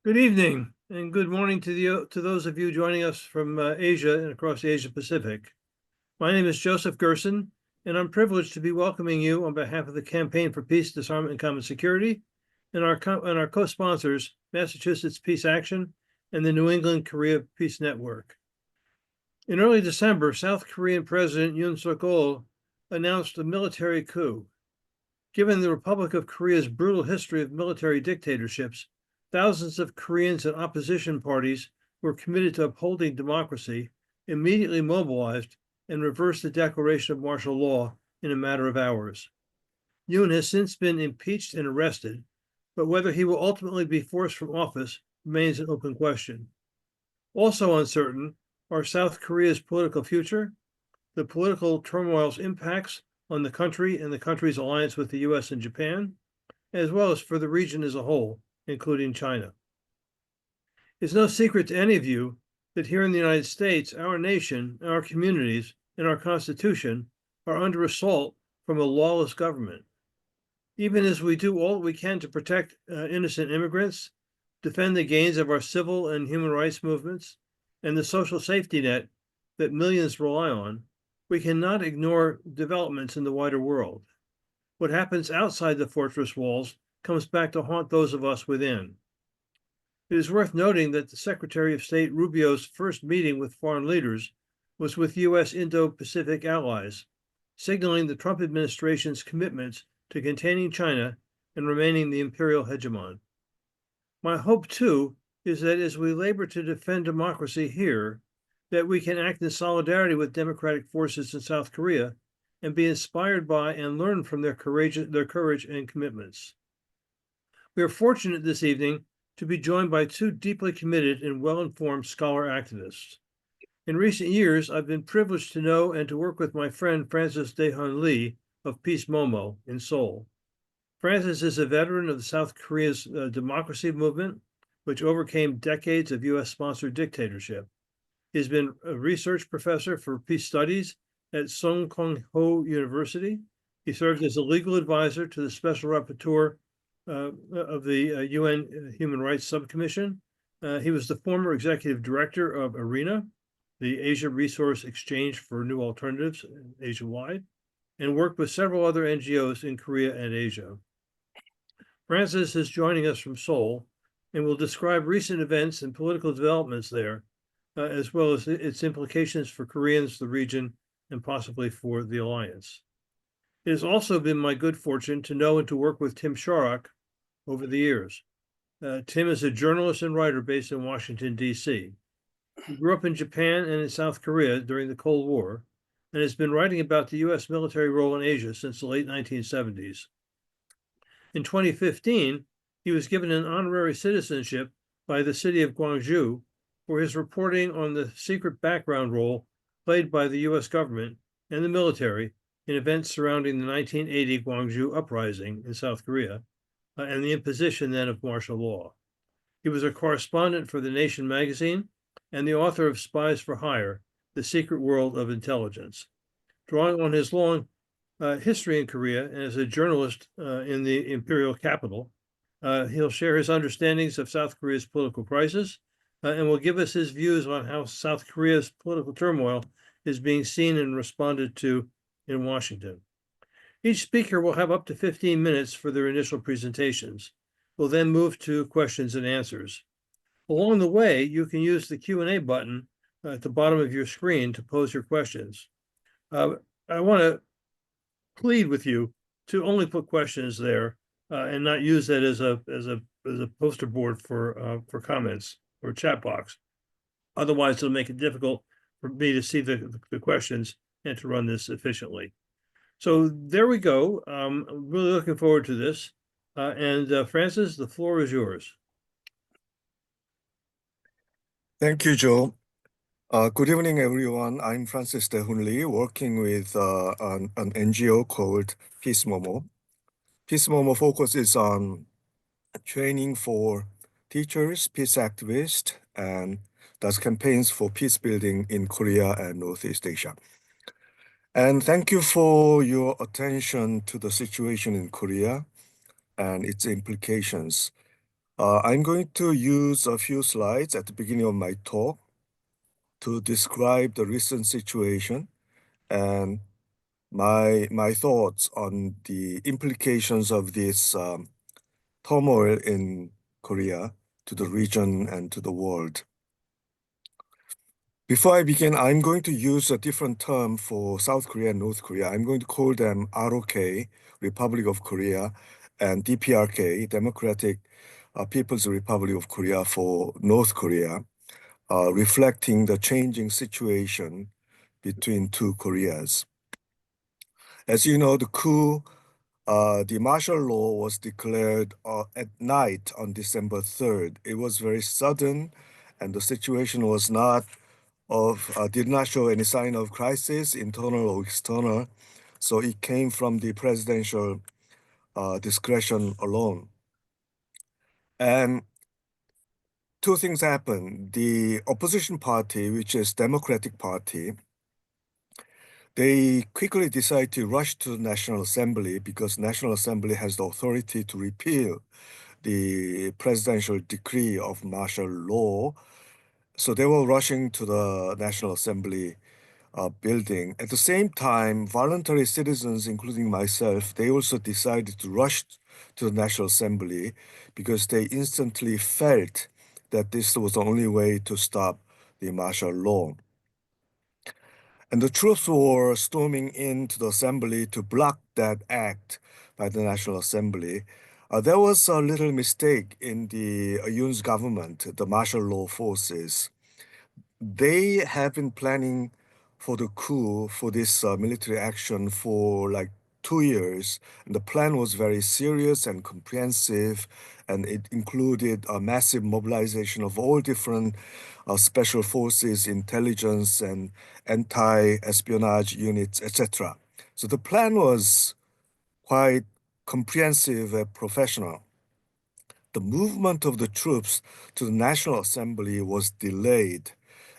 Good evening and good morning to those of you joining us from Asia and across the Asia Pacific. My name is Joseph Gerson, and I'm privileged to be welcoming you on behalf of the Campaign for Peace, Disarmament, and Common Security and our co-sponsors, Massachusetts Peace Action and the New England Korea Peace Network. In early December, South Korean President Yoon Suk-yeol announced a military coup. Given the Republic of Korea's brutal history of military dictatorships, thousands of Koreans and opposition parties who were committed to upholding democracy immediately mobilized and reversed the declaration of martial law in a matter of hours. Yoon has since been impeached and arrested, but whether he will ultimately be forced from office remains an open question. Also uncertain are South Korea's political future, the political turmoil's impacts on the country and the country's alliance with the US and Japan, as well as for the region as a whole, including China. It's no secret to any of you that here in the United States, our nation, our communities, and our Constitution are under assault from a lawless government. Even as we do all we can to protect innocent immigrants, defend the gains of our civil and human rights movements, and the social safety net that millions rely on, we cannot ignore developments in the wider world. What happens outside the fortress walls comes back to haunt those of us within. It is worth noting that the Secretary of State Rubio's first meeting with foreign leaders was with U.S. Indo-Pacific allies, signaling the Trump administration's commitments to containing China and remaining the imperial hegemon. My hope, too, is that as we labor to defend democracy here, that we can act in solidarity with democratic forces in South Korea and be inspired by and learn from their courage and commitments. We are fortunate this evening to be joined by two deeply committed and well-informed scholar activists. In recent years, I've been privileged to know and to work with my friend Francis Daehoon Lee of PEACEMOMO in Seoul. Francis is a veteran of South Korea's democracy movement, which overcame decades of US-sponsored dictatorship. He's been a research professor for peace studies at SungKongHoe University. He served as a legal advisor to the Special Rapporteur of the UN Human Rights Subcommission. He was the former executive director of ARENA, the Asia Resource Exchange for New Alternatives Asia-wide, and worked with several other NGOs in Korea and Asia. Francis is joining us from Seoul and will describe recent events and political developments there, as well as its implications for Koreans, the region, and possibly for the alliance. It has also been my good fortune to know and to work with Tim Sharrock over the years. Tim is a journalist and writer based in Washington, D.C. He grew up in Japan and in South Korea during the Cold War and has been writing about the U.S. military role in Asia since the late 1970s. In 2015, he was given an honorary citizenship by the city of Gwangju for his reporting on the secret background role played by the U.S. government and the military in events surrounding the 1980 Gwangju uprising in South Korea and the imposition then of martial law. He was a correspondent for The Nation magazine and the author of Spies for Hire, The Secret World of Intelligence. Drawing on his long history in Korea and as a journalist in the imperial capital, he'll share his understandings of South Korea's political crisis and will give us his views on how South Korea's political turmoil is being seen and responded to in Washington. Each speaker will have up to 15 minutes for their initial presentations. We'll then move to questions and answers. Along the way, you can use the Q&A button at the bottom of your screen to pose your questions. I want to plead with you to only put questions there and not use that as a poster board for comments or chat box. Otherwise, it'll make it difficult for me to see the questions and to run this efficiently. So there we go. I'm really looking forward to this. Francis, the floor is yours. Thank you, Joe. Good evening, everyone. I'm Francis Daehoon Lee, working with an NGO called PEACEMOMO. PEACEMOMO focuses on training for teachers, peace activists, and does campaigns for peace building in Korea and Northeast Asia. And thank you for your attention to the situation in Korea and its implications. I'm going to use a few slides at the beginning of my talk to describe the recent situation and my thoughts on the implications of this turmoil in Korea to the region and to the world. Before I begin, I'm going to use a different term for South Korea and North Korea. I'm going to call them ROK, Republic of Korea, and DPRK, Democratic People's Republic of Korea for North Korea, reflecting the changing situation between two Koreas. As you know, the martial law was declared at night on December 3rd. It was very sudden, and the situation was not did not show any sign of crisis, internal or external. So it came from the presidential discretion alone. And two things happened. The opposition party, which is Democratic Party, they quickly decided to rush to the National Assembly because National Assembly has the authority to repeal the presidential decree of martial law. So they were rushing to the National Assembly building. At the same time, voluntary citizens, including myself, they also decided to rush to the National Assembly because they instantly felt that this was the only way to stop the martial law. And the troops were storming into the assembly to block that act by the National Assembly. There was a little mistake in the Yoon's government, the martial law forces. They have been planning for the coup, for this military action for like 2 years. And the plan was very serious and comprehensive, and it included a massive mobilization of all different special forces, intelligence, and anti-espionage units, etc. So the plan was quite comprehensive and professional. The movement of the troops to the National Assembly was delayed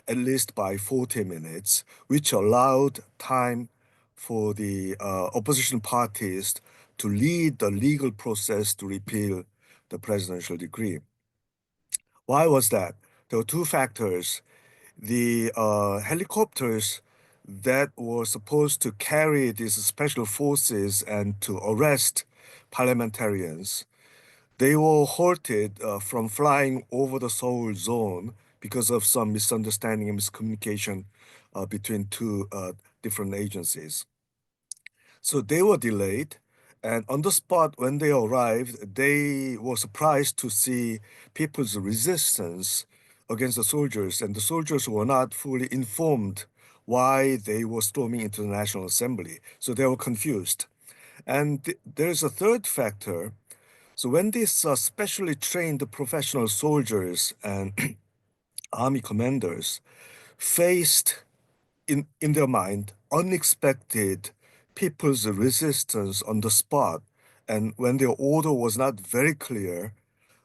at least by 40 minutes, which allowed time for the opposition parties to lead the legal process to repeal the presidential decree. Why was that? There were two factors. The helicopters that were supposed to carry these special forces and to arrest parliamentarians, they were halted from flying over the Seoul zone because of some misunderstanding and miscommunication between two different agencies. So they were delayed, and on the spot when they arrived, they were surprised to see people's resistance against the soldiers, and the soldiers were not fully informed why they were storming into the National Assembly. So they were confused. And there's a third factor. So when these specially trained professional soldiers and army commanders faced in their mind unexpected people's resistance on the spot, and when their order was not very clear,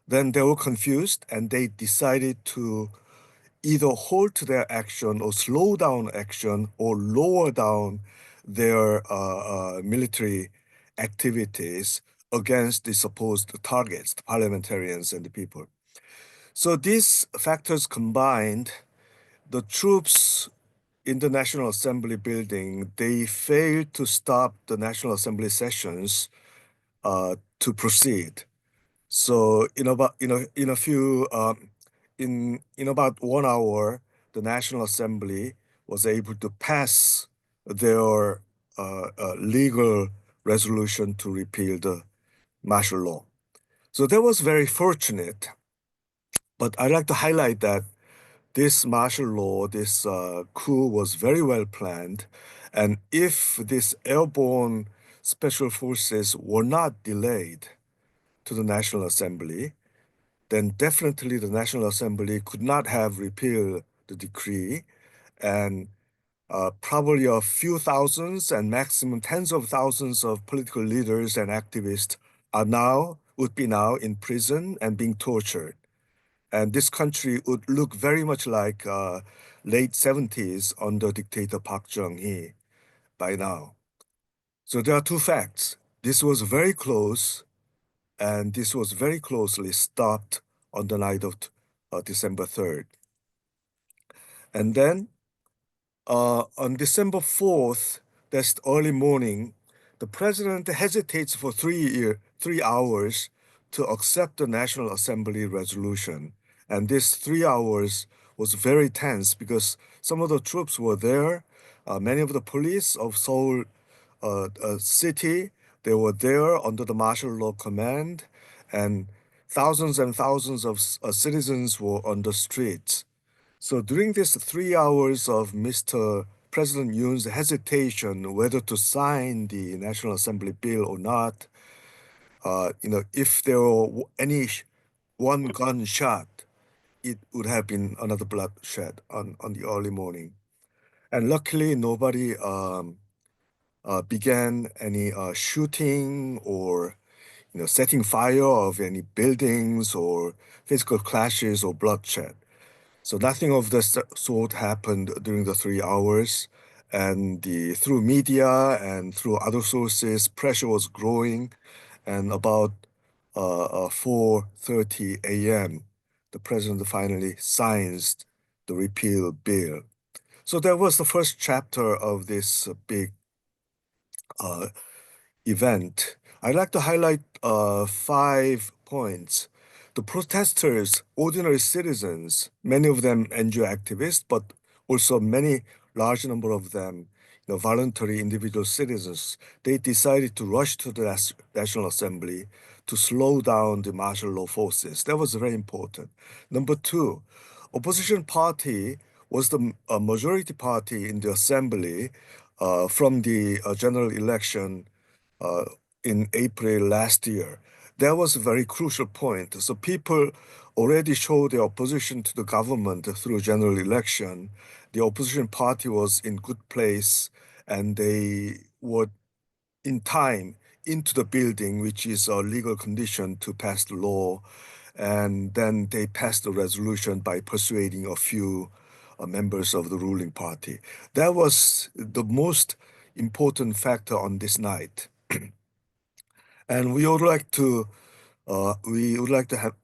then they were confused and they decided to either halt their action or slow down action or lower down their military activities against the supposed targets, the parliamentarians and the people. So these factors combined, the troops in the National Assembly building, they failed to stop the National Assembly sessions to proceed. So in about 1 hour, the National Assembly was able to pass their legal resolution to repeal the martial law. So that was very fortunate. But I'd like to highlight that this martial law, this coup was very well planned. And if this airborne special forces were not delayed to the National Assembly, then definitely the National Assembly could not have repealed the decree, and probably a few thousands and maximum tens of thousands of political leaders and activists would be now in prison and being tortured. And this country would look very much like late 70s under dictator Park Chung-hee by now. So there are two facts. This was very close, and this was very closely stopped on the night of December 3rd. And then on December 4th, that's early morning, the president hesitates for 3 hours to accept the National Assembly resolution. And this 3 hours was very tense because some of the troops were there. Many of the police of Seoul city, they were there under the martial law command, and thousands of citizens were on the streets. So during this 3 hours of Mr. President Yoon's hesitation whether to sign the National Assembly bill or not, if there were any one gunshot, it would have been another bloodshed on the early morning. And luckily, nobody began any shooting or setting fire of any buildings or physical clashes or bloodshed. So nothing of this sort happened during the 3 hours, and through media and through other sources, pressure was growing, and about 4:30 a.m., the president finally signs the repeal bill. So that was the first chapter of this big uh, event. I'd like to highlight 5 points. The protesters, ordinary citizens, many of them NGO activists, but also many large number of them, voluntary individual citizens, they decided to rush to the National Assembly to slow down the martial law forces. That was very important. Number two, opposition party was the majority party in the assembly from the general election uh, in April last year. That was a very crucial point. So people already showed their opposition to the government through general election. The opposition party was in good place, and they were in time into the building, which is a legal condition to pass the law. And then they passed the resolution by persuading a few members of the ruling party. That was the most important factor on this night. And we would like to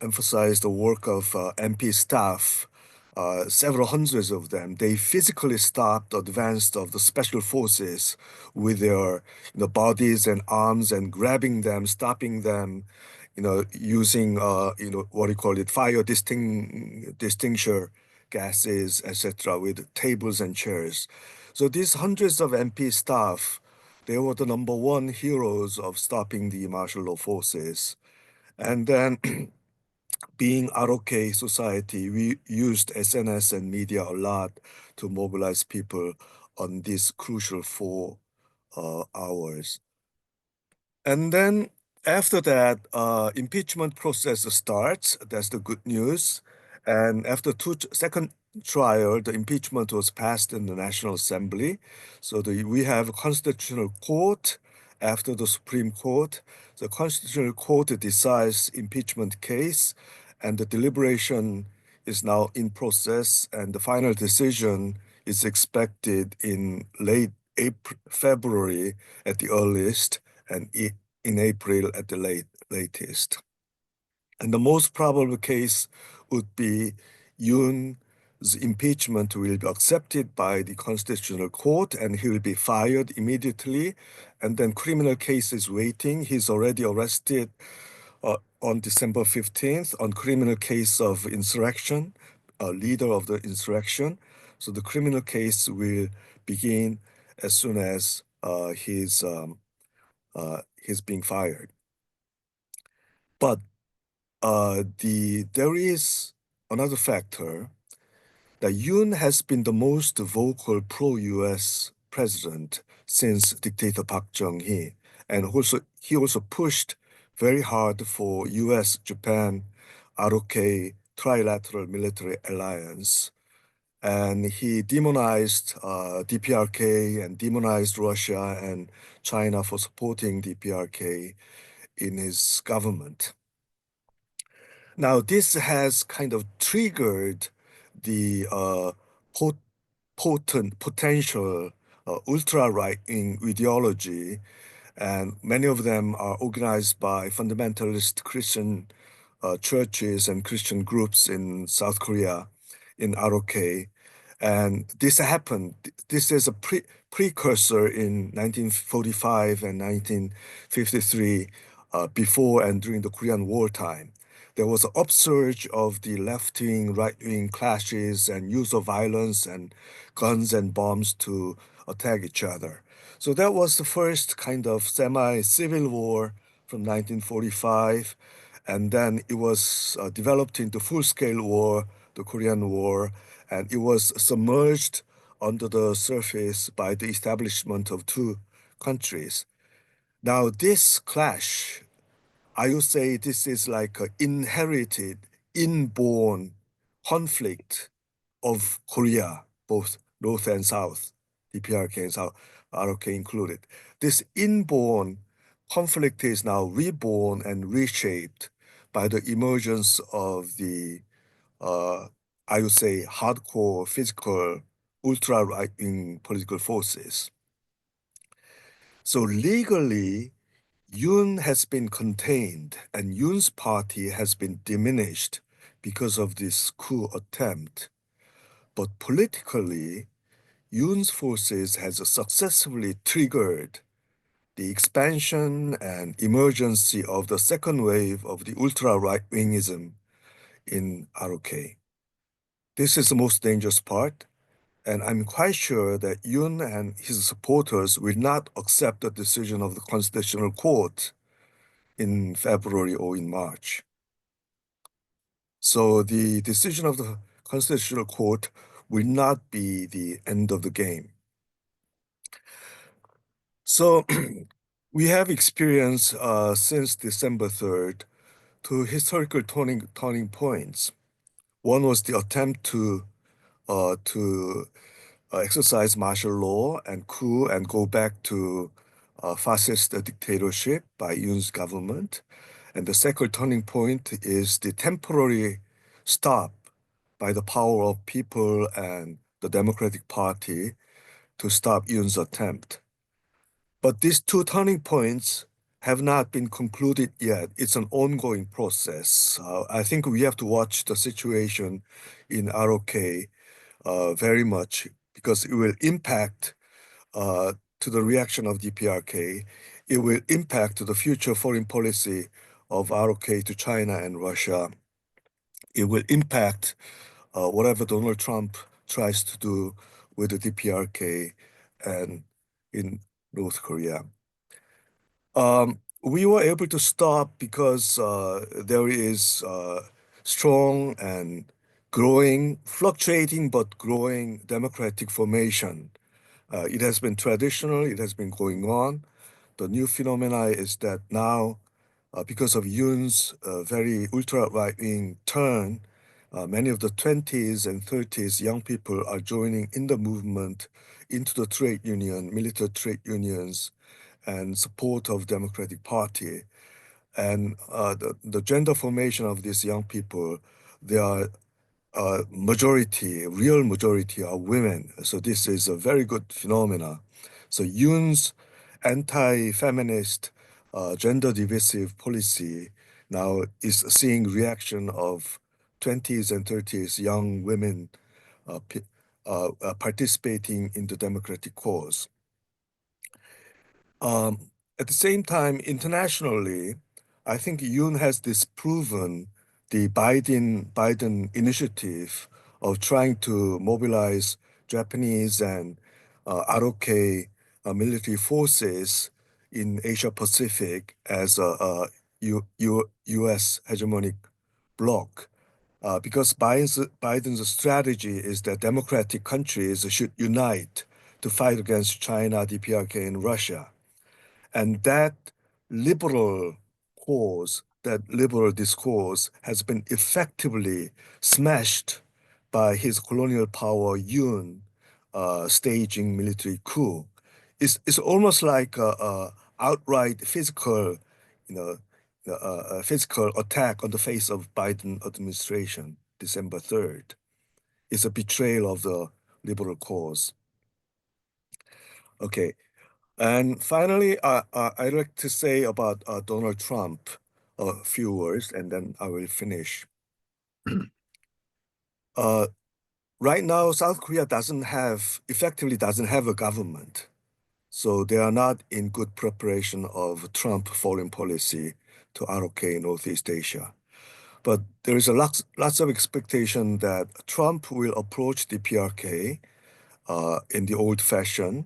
emphasize the work of MP staff, several hundreds of them. They physically stopped the advance of the special forces with their bodies and arms, and grabbing them, stopping them, using what you call it, fire extinguisher gases, etc., with tables and chairs. So these hundreds of MP staff, they were the number one heroes of stopping the martial law forces. And then, being ROK society, we used SNS and media a lot to mobilize people on these crucial 4 hours. And then after that, impeachment process starts. That's the good news. And after second trial, the impeachment was passed in the National Assembly. So we have a constitutional court after the Supreme Court. The constitutional court decides impeachment case, and the deliberation is now in process, and the final decision is expected in late April, February at the earliest, and in April at the latest. And the most probable case would be Yoon's impeachment will be accepted by the Constitutional Court, and he will be fired immediately. And then criminal case is waiting. He's already arrested on December 15th on criminal case of insurrection, leader of the insurrection. So the criminal case will begin as soon as he's being fired. But there is another factor, that Yoon has been the most vocal pro-US president since dictator Park Chung-hee, and he also pushed very hard for US-Japan ROK trilateral military alliance. And he demonized DPRK and demonized Russia and China for supporting DPRK in his government. Now, this has kind of triggered the potential ultra-right-wing ideology, and many of them are organized by fundamentalist Christian churches and Christian groups in South Korea, in ROK. And this happened. This is a precursor in 1945 and 1953, before and during the Korean War time. There was an upsurge of the left-wing, right-wing clashes and use of violence and guns and bombs to attack each other. So that was the first kind of semi-civil war from 1945. And then it was developed into full-scale war, the Korean War, and it was submerged under the surface by the establishment of two countries. Now, this clash, I would say this is like an inherited, inborn conflict of Korea, both North and South, DPRK and South, ROK included. This inborn conflict is now reborn and reshaped by the emergence of the, uh, I would say, hardcore, physical, ultra right-wing political forces. So legally, Yoon has been contained and Yoon's party has been diminished because of this coup attempt. But politically, Yoon's forces has successfully triggered the expansion and emergency of the second wave of the ultra right-wingism in ROK. This is the most dangerous part, and I'm quite sure that Yoon and his supporters will not accept the decision of the Constitutional Court in February or in March. So the decision of the Constitutional Court will not be the end of the game. So we have experienced since December 3rd two historical turning points. One was the attempt to exercise martial law and coup and go back to fascist dictatorship by Yoon's government. And the second turning point is the temporary stop by the power of people and the Democratic Party to stop Yoon's attempt. But these two turning points have not been concluded yet. It's an ongoing process. I think we have to watch the situation in ROK very much because it will impact to the reaction of DPRK. It will impact to the future foreign policy of ROK to China and Russia. It will impact whatever Donald Trump tries to do with the DPRK and in North Korea. We were able to stop because there is strong and growing, fluctuating but growing democratic formation. It has been traditional, it has been going on. The new phenomena is that now, because of Yoon's very ultra right-wing turn, many of the 20s and 30s young people are joining in the movement into the trade union, military trade unions, and support of Democratic Party. And the gender formation of these young people, they are majority, real majority are women. So this is a very good phenomena. So Yoon's anti-feminist, gender divisive policy now is seeing reaction of 20s and 30s young women participating in the democratic cause. At the same time, internationally, I think Yoon has disproven the Biden initiative of trying to mobilize Japanese and ROK military forces in Asia Pacific as a U.S. hegemonic bloc. Because Biden's strategy is that democratic countries should unite to fight against China, DPRK, and Russia. And that liberal cause, that liberal discourse has been effectively smashed by his colonial power, Yoon, staging military coup. It's almost like a outright physical, you know, a physical attack on the face of Biden administration, December 3rd. It's a betrayal of the liberal cause. Okay. And finally, I'd like to say about Donald Trump a few words, and then I will finish. Uh, right now, South Korea effectively doesn't have a government. So they are not in good preparation of Trump foreign policy to ROK Northeast Asia. But there is lots of expectation that Trump will approach the PRK in the old-fashioned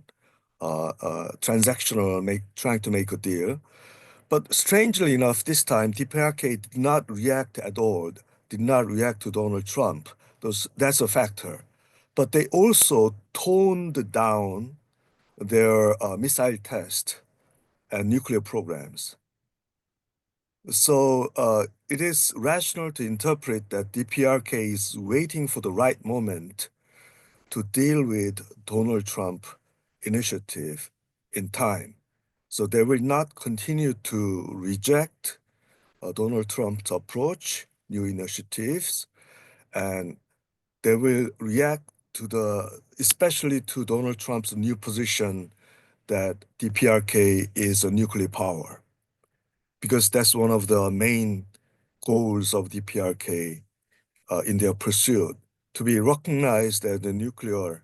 transactional, trying to make a deal. But strangely enough, this time, the PRK did not react at all, did not react to Donald Trump. That's a factor. But they also toned down their missile test and nuclear programs. So it is rational to interpret that the PRK is waiting for the right moment to deal with Donald Trump initiative in time. So they will not continue to reject Donald Trump's approach, new initiatives, and they will react especially to Donald Trump's new position that the PRK is a nuclear power, because that's one of the main goals of the PRK in their pursuit, to be recognized as a nuclear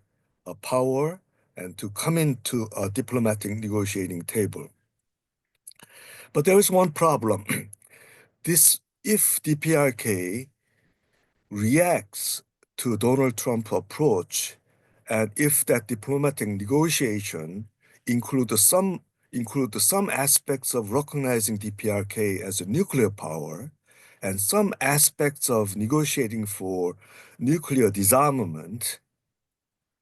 power and to come into a diplomatic negotiating table. But there is one problem. If the PRK reacts to Donald Trump approach, and if that diplomatic negotiation include some aspects of recognizing the PRK as a nuclear power, and some aspects of negotiating for nuclear disarmament,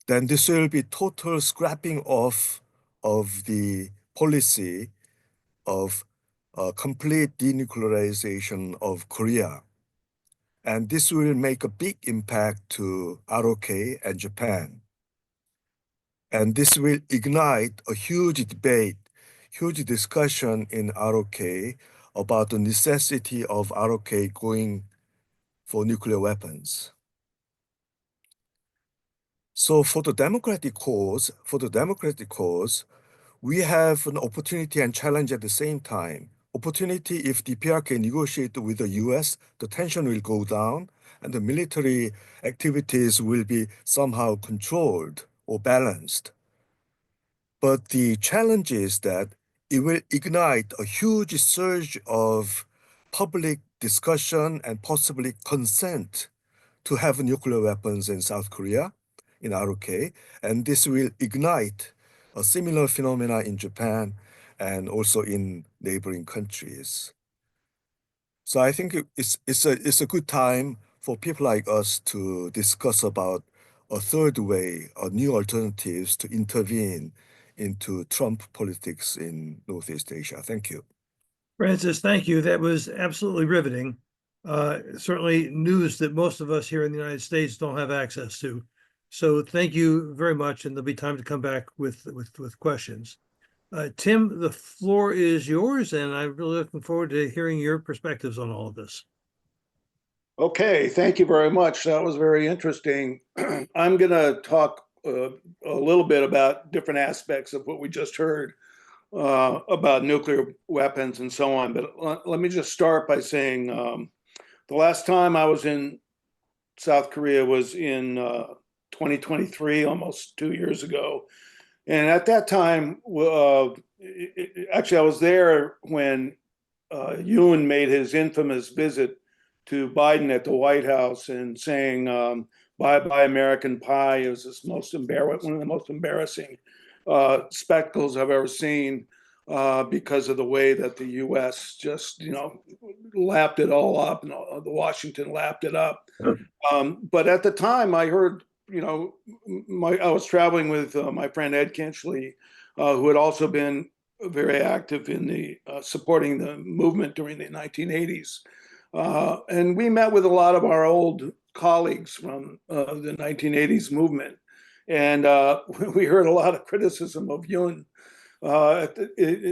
then this will be total scrapping off of the policy of complete denuclearization of Korea. And this will make a big impact to ROK and Japan. And this will ignite a huge debate, huge discussion in ROK about the necessity of ROK going for nuclear weapons. So for the democratic cause, we have an opportunity and challenge at the same time. Opportunity, if the PRK negotiate with the US, the tension will go down and the military activities will be somehow controlled or balanced. But the challenge is that it will ignite a huge surge of public discussion and possibly consent to have nuclear weapons in South Korea, in ROK, and this will ignite a similar phenomena in Japan and also in neighboring countries. So I think it's a good time for people like us to discuss about a third way, or new alternatives to intervene into Trump politics in Northeast Asia. Thank you. Francis, thank you. That was absolutely riveting. Certainly news that most of us here in the United States don't have access to. So thank you very much, and there'll be time to come back with questions. Tim, the floor is yours, and I'm really looking forward to hearing your perspectives on all of this. Okay, thank you very much. That was very interesting. I'm going to talk a little bit about different aspects of what we just heard about nuclear weapons and so on. But let me just start by saying the last time I was in South Korea was in 2023, almost 2 years ago. And at that time, actually, I was there when Yoon made his infamous visit to Biden at the White House and saying, "Bye bye American Pie." It was one of the most embarrassing spectacles I've ever seen because of the way that the U.S. just, lapped it all up, and the Washington lapped it up. But at the time, I heard, I was traveling with my friend Ed Kinchley, who had also been very active in the supporting the movement during the 1980s. And we met with a lot of our old colleagues from the 1980s movement. And we heard a lot of criticism of Yoon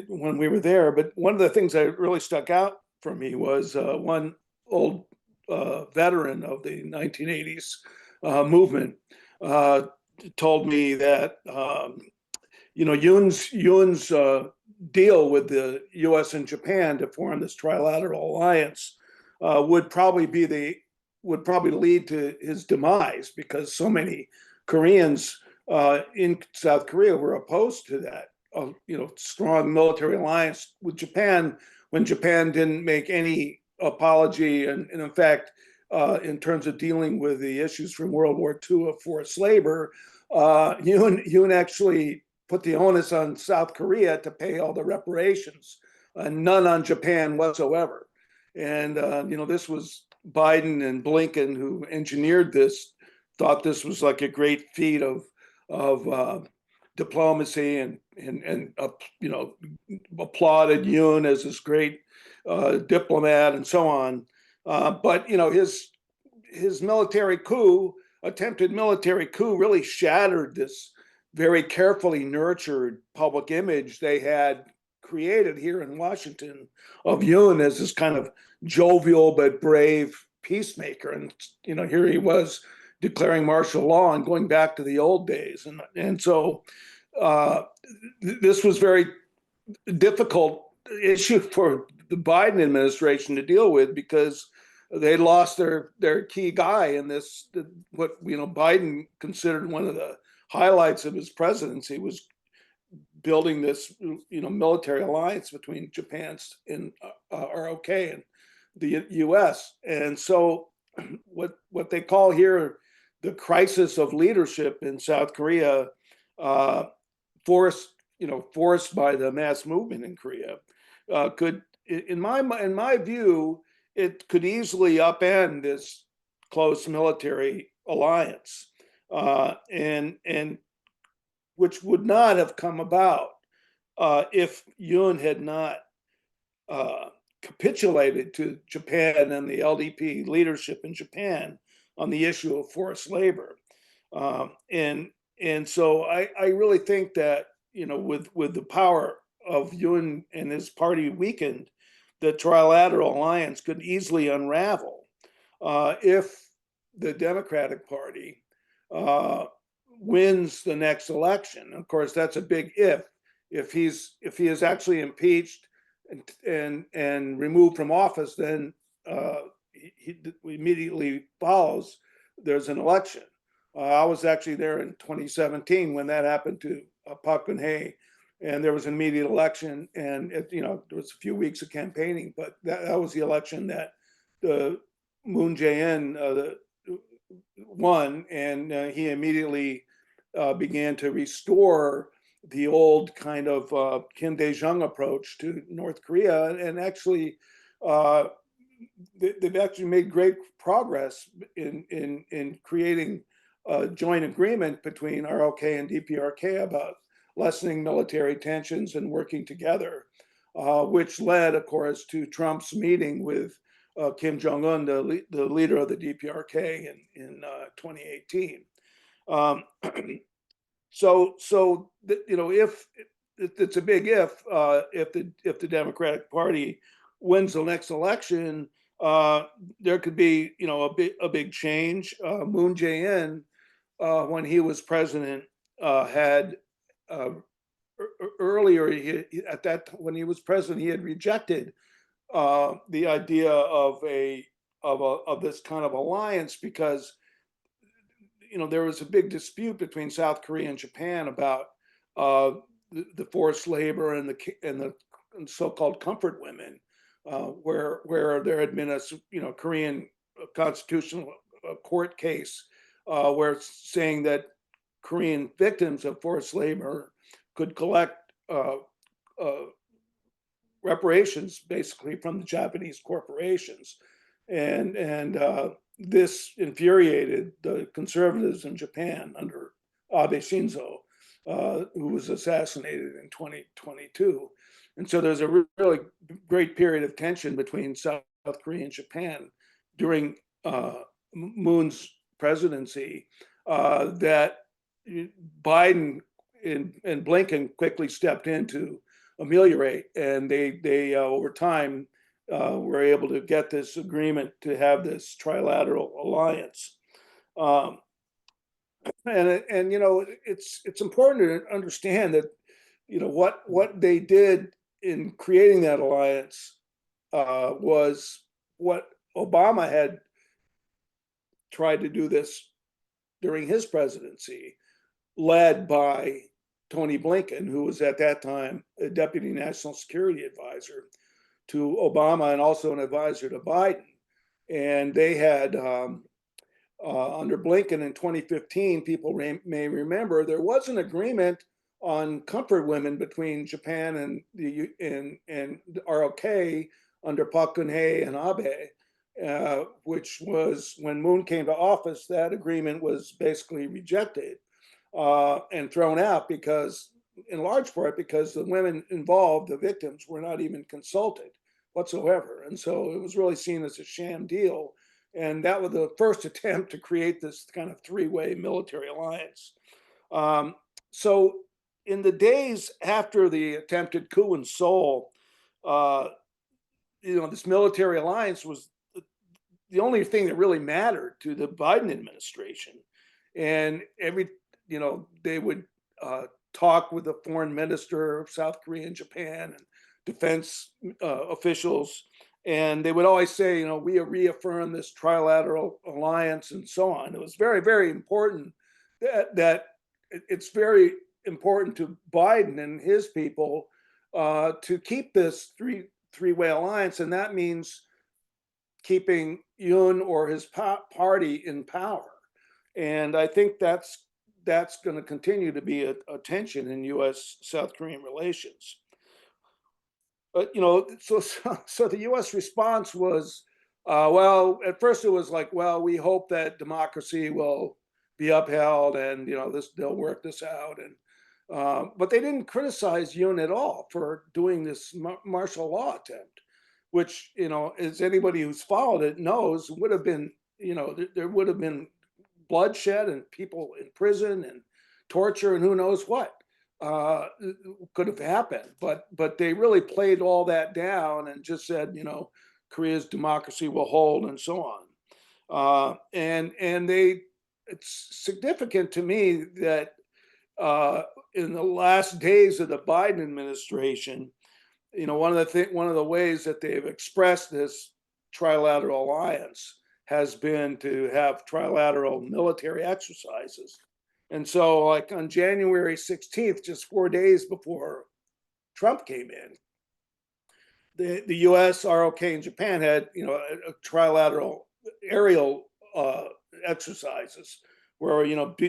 when we were there. But one of the things that really stuck out for me was one old veteran of the 1980s movement told me that Yoon's deal with the U.S. and Japan to form this trilateral alliance would probably lead to his demise, because so many Koreans in South Korea were opposed to that, strong military alliance with Japan, when Japan didn't make any apology, and in fact, in terms of dealing with the issues from World War II of forced labor, Yoon actually put the onus on South Korea to pay all the reparations, none on Japan whatsoever. And this was Biden and Blinken who engineered this, thought this was like a great feat of diplomacy, and applauded Yoon as this great diplomat and so on. But his attempted military coup really shattered this very carefully nurtured public image they had created here in Washington of Yoon as this kind of jovial but brave peacemaker. And here he was declaring martial law and going back to the old days. And so this was very difficult issue for the Biden administration to deal with, because they lost their key guy in this, what Biden considered one of the highlights of his presidency, was building this military alliance between Japan and ROK and the U.S. And so what they call here the crisis of leadership in South Korea, forced by the mass movement in Korea, could, in my view, it could easily upend this close military alliance, and which would not have come about if Yoon had not capitulated to Japan and the LDP leadership in Japan on the issue of forced labor. And so I really think that, with the power of Yoon and his party weakened, the trilateral alliance could easily unravel if the Democratic Party wins the next election. Of course, that's a big if. If he is actually impeached and removed from office, then he immediately follows there's an election. I was actually there in 2017 when that happened to Park Geun-hye, and there was an immediate election, and there was a few weeks of campaigning, but that was the election that the Moon Jae-in won, and he immediately began to restore the old kind of Kim Dae-jung approach to North Korea, and actually they've actually made great progress in creating a joint agreement between ROK and DPRK about lessening military tensions and working together, which led, of course, to Trump's meeting with Kim Jong-un, the leader of the DPRK, in 2018. So if it's a big if the Democratic Party wins the next election, there could be a big change. Moon Jae-in, when he was president, had earlier when he was president, he had rejected the idea of this kind of alliance, because there was a big dispute between South Korea and Japan about the forced labor and the so-called comfort women, where there had been a Korean constitutional court case where it's saying that Korean victims of forced labor could collect reparations basically from the Japanese corporations, and this infuriated the conservatives in Japan under Abe Shinzo, who was assassinated in 2022. And so there's a really great period of tension between South Korea and Japan during Moon's presidency that Biden and Blinken quickly stepped in to ameliorate, and they over time were able to get this agreement to have this trilateral alliance. And it's important to understand that what they did in creating that alliance was what Obama had tried to do this during his presidency, led by Tony Blinken, who was at that time a deputy national security advisor to Obama and also an advisor to Biden. And they had, under Blinken in 2015, people may remember, there was an agreement on comfort women between Japan and the ROK under Park Geun-hye and Abe, which was when Moon came to office. That agreement was basically rejected and thrown out because, in large part, because the women involved, the victims, were not even consulted whatsoever, and so it was really seen as a sham deal. And that was the first attempt to create this kind of three-way military alliance. So in the days after the attempted coup in Seoul, this military alliance was the only thing that really mattered to the Biden administration. And they would talk with the foreign minister of South Korea and Japan and defense officials, and they would always say, we reaffirm this trilateral alliance and so on. It was very, very important that it's very important to Biden and his people to keep this three-way alliance, and that means keeping Yoon or his party in power. And I think that's going to continue to be a tension in U.S.-South Korean relations. But so the U.S. response was, well, at first it was like, well, we hope that democracy will be upheld, and they'll work this out, and but they didn't criticize Yoon at all for doing this martial law attempt, which as anybody who's followed it knows would have been, there would have been bloodshed and people in prison and torture and who knows what could have happened, but they really played all that down and just said, Korea's democracy will hold and so on. And it's significant to me that in the last days of the Biden administration, one of the ways that they've expressed this trilateral alliance has been to have trilateral military exercises. And so, like on January 16th, just 4 days before Trump came in, the U.S., ROK, and Japan had, a trilateral aerial exercises where,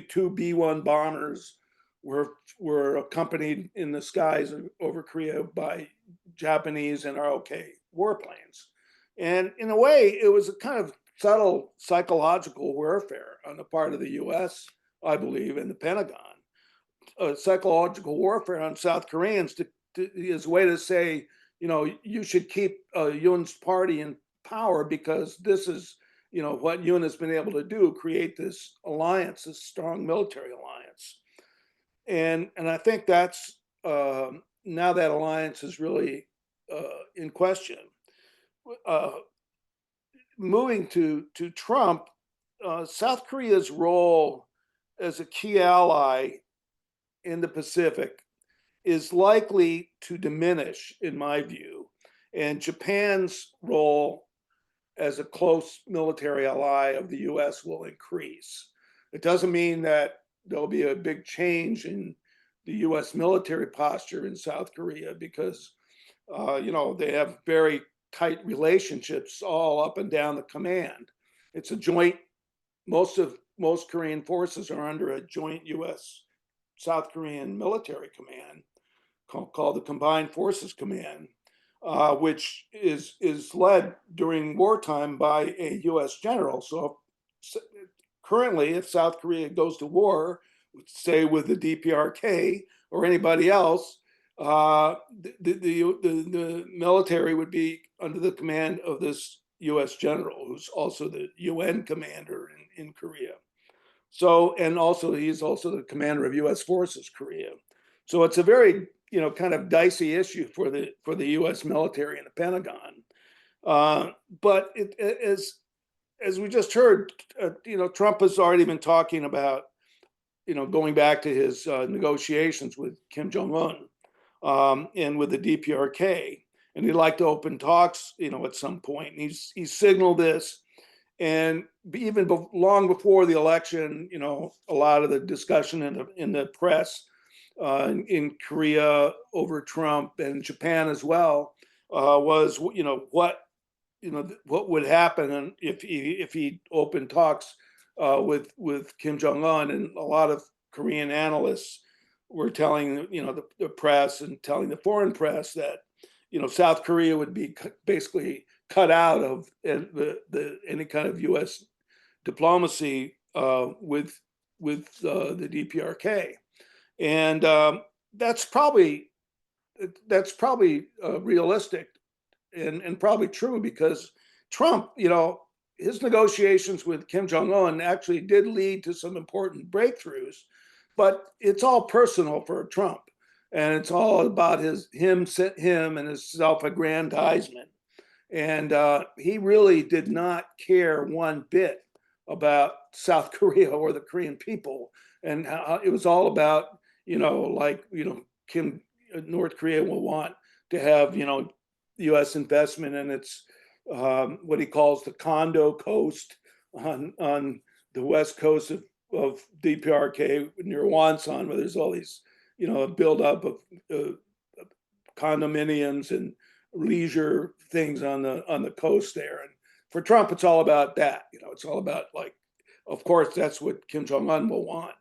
two B-1 bombers were accompanied in the skies over Korea by Japanese and ROK warplanes. And in a way, it was a kind of subtle psychological warfare on the part of the U.S., I believe, in the Pentagon. Psychological warfare on South Koreans is a way to say, you should keep Yoon's party in power because this is, what Yoon has been able to do, create this alliance, this strong military alliance. And I think that's, now that alliance is really in question. Moving to Trump, South Korea's role as a key ally in the Pacific is likely to diminish, in my view, and Japan's role as a close military ally of the U.S. will increase. It doesn't mean that there'll be a big change in the U.S. military posture in South Korea because, they have very tight relationships all up and down the command. It's a joint, most Korean forces are under a joint U.S. South Korean military command called the Combined Forces Command, which is led during wartime by a U.S. general. So currently, if South Korea goes to war, say with the DPRK or anybody else, the military would be under the command of this U.S. general, who's also the UN commander in Korea. So, and also he's also the commander of U.S. Forces Korea. So it's a very, kind of dicey issue for the U.S. military and the Pentagon. But as we just heard, Trump has already been talking about, going back to his negotiations with Kim Jong-un. and with the DPRK. And he'd like to open talks, at some point. And he signaled this. And even long before the election, a lot of the discussion in the press in Korea over Trump and Japan as well was, what would happen if he opened talks with Kim Jong-un. And a lot of Korean analysts were telling the press and telling the foreign press that South Korea would be basically cut out of any kind of U.S. diplomacy with the DPRK, and that's probably realistic and probably true, because Trump, his negotiations with Kim Jong-un actually did lead to some important breakthroughs, but it's all personal for Trump. And it's all about him and his self-aggrandizement. And he really did not care one bit about South Korea or the Korean people. And it was all about, North Korea will want to have, U.S. investment in its, what he calls the condo coast on the west coast of DPRK near Wonsan, where there's all these, buildup of condominiums and leisure things on the coast there. And for Trump, it's all about that. It's all about, like, of course, that's what Kim Jong-un will want.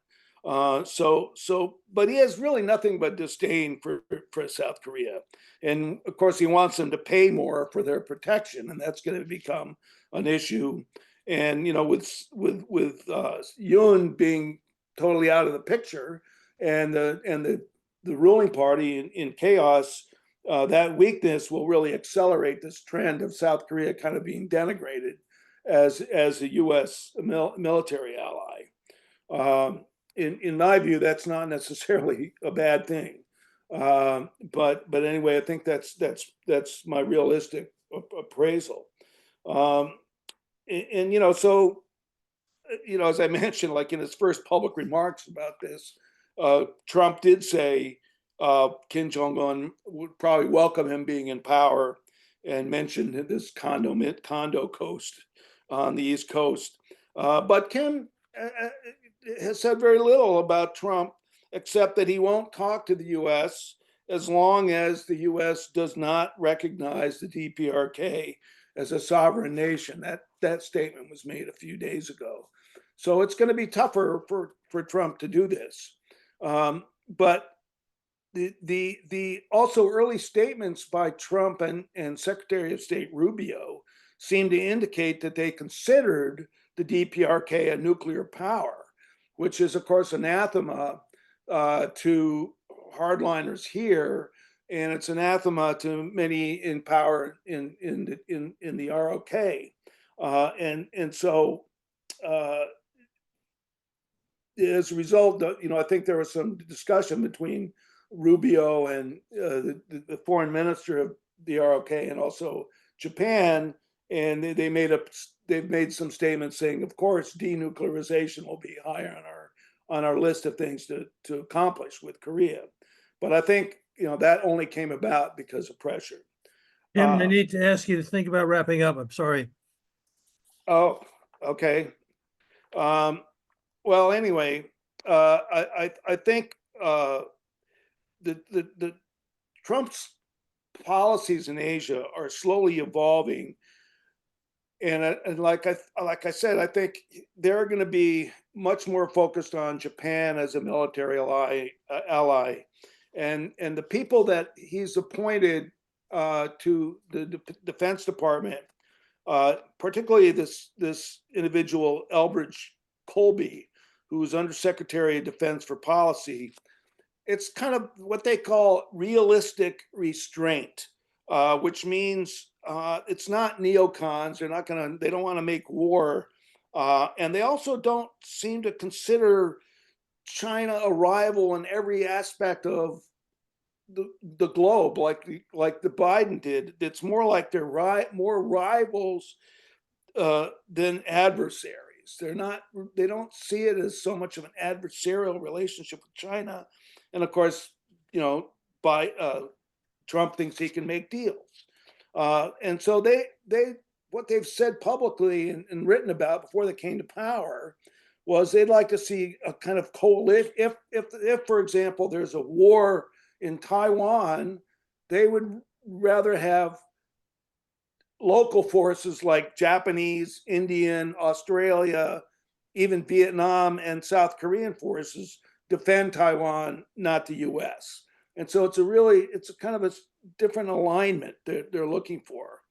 But he has really nothing but disdain for South Korea. And of course, he wants them to pay more for their protection, and that's going to become an issue. And, with Yoon being totally out of the picture, and the ruling party in chaos, that weakness will really accelerate this trend of South Korea kind of being denigrated as a U.S. military ally. In my view, that's not necessarily a bad thing. But anyway, I think that's my realistic appraisal. So, as I mentioned, like in his first public remarks about this, Trump did say Kim Jong-un would probably welcome him being in power, and mentioned this condo coast on the East Coast. But Kim has said very little about Trump, except that he won't talk to the U.S. as long as the U.S. does not recognize the DPRK as a sovereign nation. That statement was made a few days ago. So it's going to be tougher for Trump to do this. But the also early statements by Trump and Secretary of State Rubio seem to indicate that they considered the DPRK a nuclear power, which is, of course, anathema to hardliners here, and it's anathema to many in power in the ROK, and so as a result, I think there was some discussion between Rubio and the foreign minister of the ROK and also Japan, and they've made some statements saying, of course, denuclearization will be higher on our list of things to accomplish with Korea. But I think that only came about because of pressure. Tim, I need to ask you to think about wrapping up. I'm sorry. Oh, okay. Well, anyway, I think the Trump's policies in Asia are slowly evolving, and like I said, I think they're going to be much more focused on Japan as a military ally, and the people that he's appointed to the Defense Department, particularly this individual Elbridge Colby, who's Undersecretary of Defense for Policy. It's kind of what they call realistic restraint, which means it's not neocons. They don't want to make war. And they also don't seem to consider China a rival in every aspect of the globe, like the Biden did. It's more like they're more rivals than adversaries. They don't see it as so much of an adversarial relationship with China. And of course, Trump thinks he can make deals. And so what they've said publicly and written about before they came to power was they'd like to see a kind of coalition. If for example, there's a war in Taiwan, they would rather have local forces like Japanese, Indian, Australia, even Vietnam and South Korean forces defend Taiwan, not the US. And so it's a kind of a different alignment they're looking for.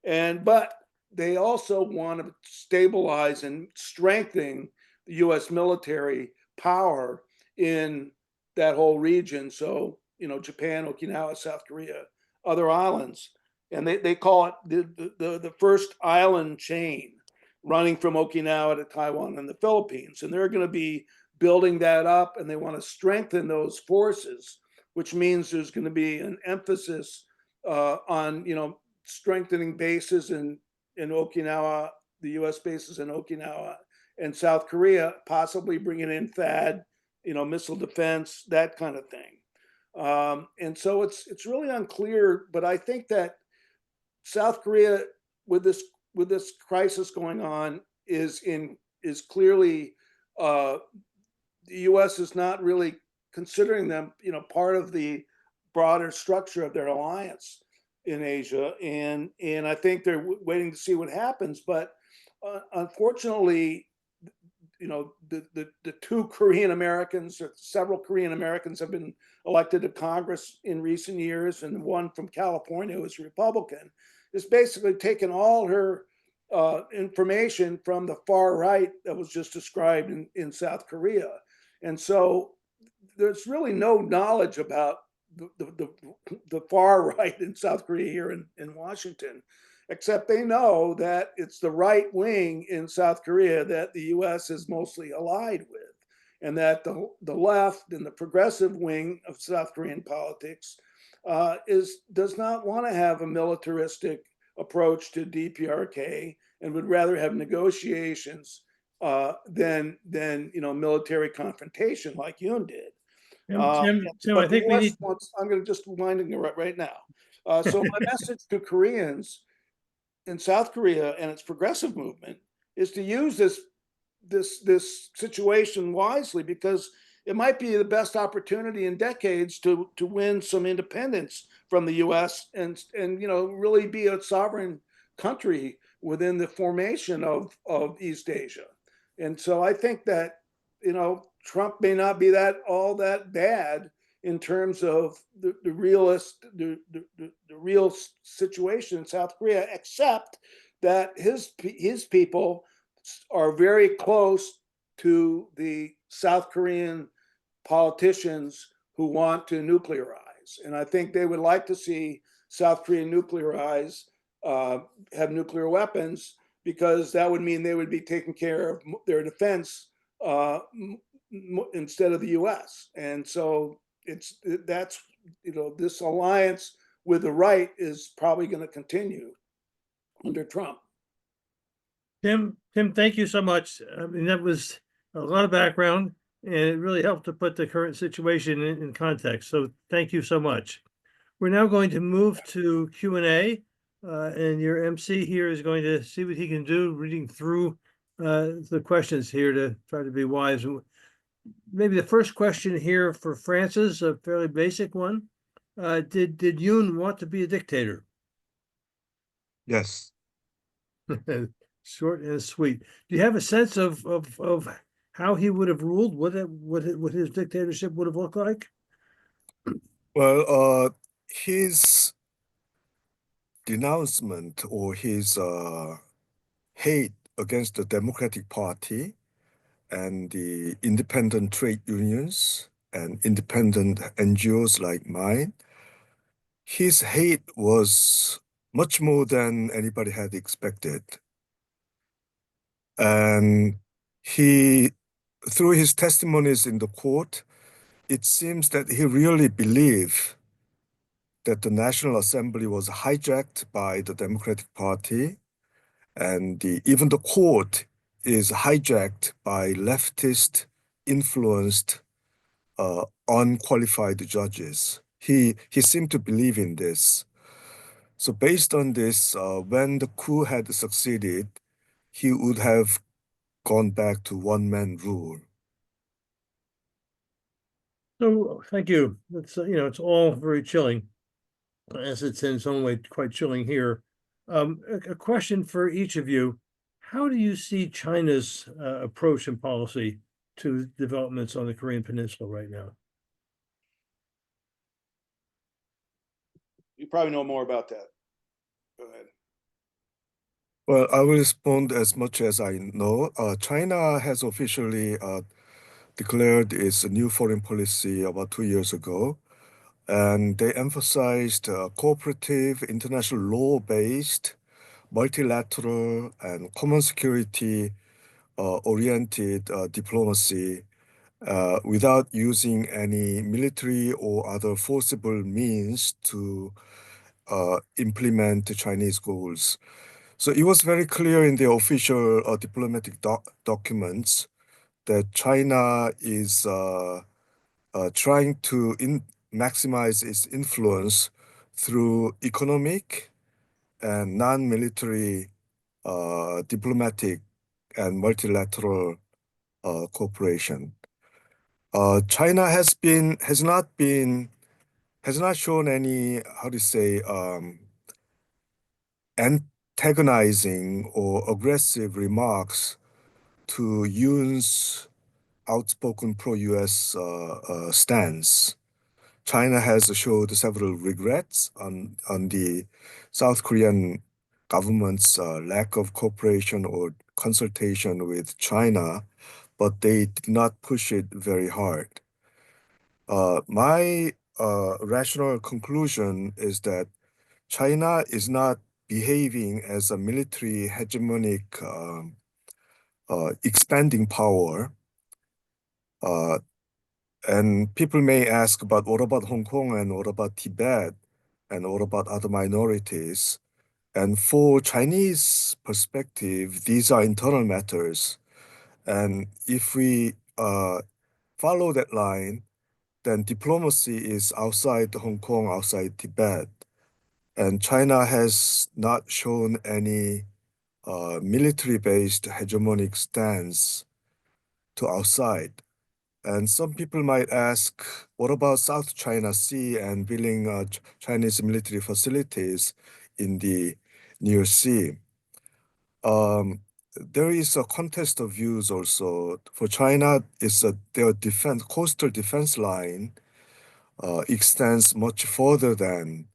But they also want to stabilize and strengthen the US military power in that whole region. So, Japan, Okinawa, South Korea, other islands. And they call it the first island chain running from Okinawa to Taiwan and the Philippines. And they're going to be building that up, and they want to strengthen those forces, which means there's going to be an emphasis on, strengthening bases in Okinawa, the U.S. bases in Okinawa and South Korea, possibly bringing in THAAD, missile defense, that kind of thing. And so it's really unclear, but I think that South Korea, with this crisis going on, is clearly the U.S. is not really considering them, part of the broader structure of their alliance in Asia, and I think they're waiting to see what happens. But unfortunately, the two Korean Americans, or several Korean Americans, have been elected to Congress in recent years, and one from California, who is a Republican, is basically taken all her information from the far right that was just described in South Korea. And so there's really no knowledge about the far right in South Korea here in Washington, except they know that it's the right wing in South Korea that the US is mostly allied with, and that the left and the progressive wing of South Korean politics does not want to have a militaristic approach to DPRK, and would rather have negotiations than military confrontation like Yoon did. Tim, I think we need. I'm going to just remind you right now. So my message to Koreans in South Korea and its progressive movement is to use this situation wisely, because it might be the best opportunity in decades to win some independence from the U.S. and really be a sovereign country within the formation of East Asia. And so I think that Trump may not be all that bad in terms of the real situation in South Korea, except that his people are very close to the South Korean politicians who want to nuclearize. And I think they would like to see South Korea nuclearize, have nuclear weapons, because that would mean they would be taking care of their defense instead of the US. And so this alliance with the right is probably going to continue under Trump. Tim, thank you so much. I mean, that was a lot of background, and it really helped to put the current situation in context. So thank you so much. We're now going to move to Q&A, and your MC here is going to see what he can do, reading through the questions here to try to be wise. Maybe the first question here for Francis, a fairly basic one. Did Yoon want to be a dictator? Yes. Short and sweet. Do you have a sense of how he would have ruled? What his dictatorship would have looked like? Well, his denouncement or his hate against the Democratic Party and the independent trade unions and independent NGOs like mine, his hate was much more than anybody had expected. And through his testimonies in the court, it seems that he really believed that the National Assembly was hijacked by the Democratic Party, and even the court is hijacked by leftist influenced, unqualified judges. he seemed to believe in this. So based on this, when the coup had succeeded, he would have gone back to one-man rule. So thank you. It's it's all very chilling, as it's in its own way quite chilling here. A question for each of you: how do you see China's approach and policy to developments on the Korean Peninsula right now? You probably know more about that. Go ahead. Well, I will respond as much as I know. China has officially declared its new foreign policy about 2 years ago, and they emphasized cooperative, international law-based, multilateral, and common security oriented diplomacy without using any military or other forcible means to implement the Chinese goals. So it was very clear in the official diplomatic documents that China is trying to maximize its influence through economic and non-military diplomatic and multilateral cooperation. China has not shown any, how to say, antagonizing or aggressive remarks to Yoon's outspoken pro-US stance. China has showed several regrets on the South Korean government's lack of cooperation or consultation with China, but they did not push it very hard. My rational conclusion is that China is not behaving as a military hegemonic expanding power. And people may ask, but what about Hong Kong and what about Tibet and what about other minorities? And for Chinese perspective, these are internal matters. And if we follow that line, then diplomacy is outside Hong Kong, outside Tibet. And China has not shown any military-based hegemonic stance to outside. And some people might ask, what about South China Sea and building Chinese military facilities in the near sea? There is a contest of views also. For China, their coastal defense line extends much further than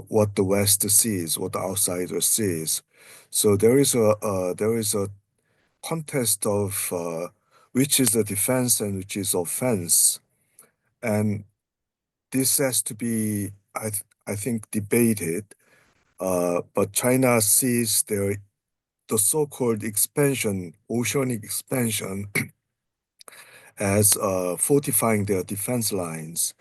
what the West sees, what the outsider sees. So there is a contest of which is the defense and which is offense, and this has to be, I think, debated. But China sees the so-called expansion, oceanic expansion, as fortifying their defense lines.